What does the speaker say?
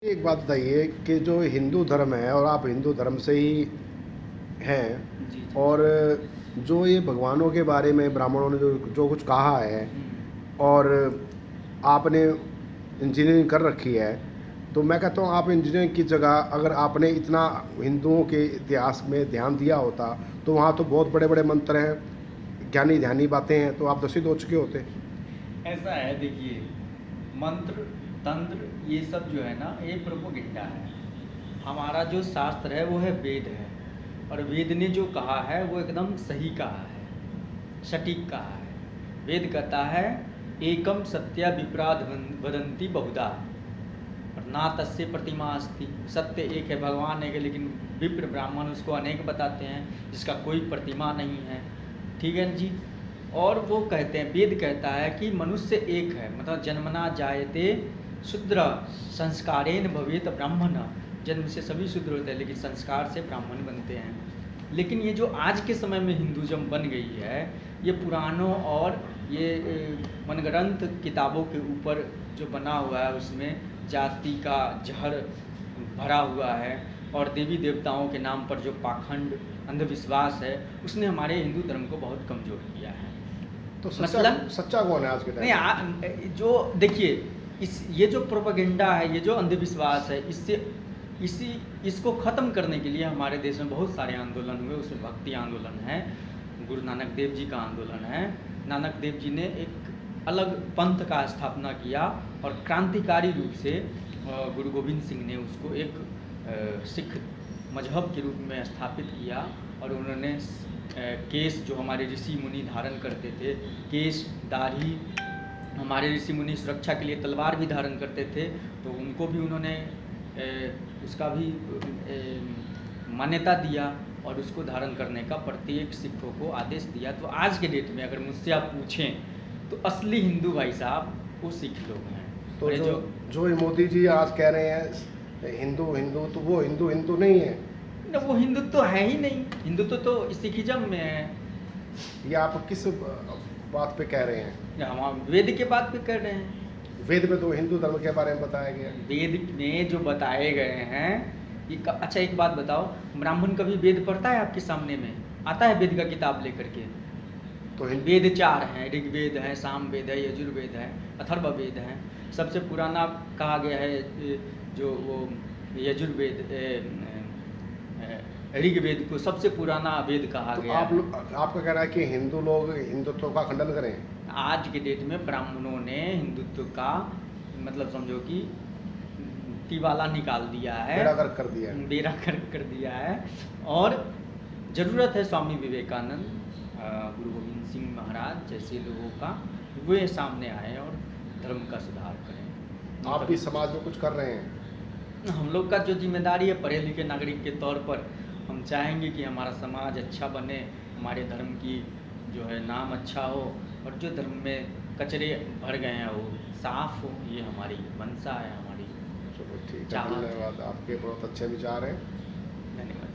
एक बात बताइए कि जो हिंदू धर्म है और आप हिंदू धर्म से ही हैं, जी, जी। और जो ये भगवानों के बारे में ब्राह्मणों ने जो जो कुछ कहा है, और आपने इंजीनियरिंग कर रखी है, तो मैं कहता हूँ आप इंजीनियरिंग की जगह अगर आपने इतना हिंदुओं के इतिहास में ध्यान दिया होता तो वहाँ तो बहुत बड़े बड़े मंत्र हैं, ज्ञानी ध्यानी बातें हैं, तो आप दसित हो चुके होते। ऐसा है, देखिए, मंत्र तंत्र ये सब जो है ना, ये प्रोपोगेंडा है। हमारा जो शास्त्र है वो है वेद है, और वेद ने जो कहा है वो एकदम सही कहा है, सटीक कहा है। वेद कहता है एकम सत्या विप्राद वदंती बहुधा, और ना तस्य प्रतिमा अस्ति। सत्य एक है, भगवान एक है, लेकिन विप्र ब्राह्मण उसको अनेक बताते हैं, जिसका कोई प्रतिमा नहीं है। ठीक है जी। और वो कहते हैं, वेद कहता है कि मनुष्य एक है, मतलब जन्मना जायते शूद्र संस्कारेण भवेत ब्राह्मण। जन्म से सभी शूद्र होते हैं, लेकिन संस्कार से ब्राह्मण बनते हैं। लेकिन ये जो आज के समय में हिंदुज़म बन गई है, ये पुराणों और ये मनगढ़ंत किताबों के ऊपर जो बना हुआ है, उसमें जाति का जहर भरा हुआ है, और देवी देवताओं के नाम पर जो पाखंड अंधविश्वास है, उसने हमारे हिंदू धर्म को बहुत कमज़ोर किया है। तो सच्चा कौन है आज के टाइम नहीं, जो देखिए, ये जो प्रोपेगेंडा है, ये जो अंधविश्वास है, इसको ख़त्म करने के लिए हमारे देश में बहुत सारे आंदोलन हुए। उसमें भक्ति आंदोलन है, गुरु नानक देव जी का आंदोलन है। नानक देव जी ने एक अलग पंथ का स्थापना किया, और क्रांतिकारी रूप से गुरु गोविंद सिंह ने उसको एक सिख मजहब के रूप में स्थापित किया। और उन्होंने केस, जो हमारे ऋषि मुनि धारण करते थे, केस दाढ़ी, हमारे ऋषि मुनि सुरक्षा के लिए तलवार भी धारण करते थे, तो उनको भी उन्होंने उसका भी मान्यता दिया, और उसको धारण करने का प्रत्येक सिखों को आदेश दिया। तो आज के डेट में अगर मुझसे आप पूछें, तो असली हिंदू भाई साहब वो सिख लोग हैं। तो जो मोदी जी आज कह रहे हैं हिंदू हिंदू, तो वो हिंदू हिंदू नहीं है ना, वो हिंदुत्व तो है ही नहीं। हिंदुत्व तो सिखिज्म में है। ये आप किस बात पे कह रहे हैं? हम वेद के बात पे कर रहे हैं। वेद में तो हिंदू धर्म के बारे में बताया गया। वेद में जो बताए गए हैं, अच्छा एक बात बताओ, ब्राह्मण कभी वेद पढ़ता है आपके सामने में? आता है वेद का किताब लेकर के? तो वेद 4 हैं, ऋग्वेद है, सामवेद है, यजुर्वेद है, अथर्ववेद है। सबसे पुराना कहा गया है जो वो यजुर्वेद, ऋग्वेद को सबसे पुराना वेद कहा गया। आपका कहना है कि हिंदू लोग हिंदुत्व का खंडन करें? आज के डेट में ब्राह्मणों ने हिंदुत्व का मतलब समझो कि तिवाला निकाल दिया है, बेड़ा गर्क कर दिया है। और ज़रूरत है स्वामी विवेकानंद, गुरु गोविंद सिंह महाराज जैसे लोगों का, वे सामने आए और धर्म का सुधार करें। आप भी समाज में कुछ कर रहे हैं? हम लोग का जो जिम्मेदारी है, पढ़े लिखे नागरिक के तौर पर, हम चाहेंगे कि हमारा समाज अच्छा बने, हमारे धर्म की जो है नाम अच्छा हो, और जो धर्म में कचरे भर गए हैं वो साफ हो। ये हमारी मंशा है, हमारी। चलो ठीक है, धन्यवाद। आपके बहुत अच्छे विचार हैं। धन्यवाद।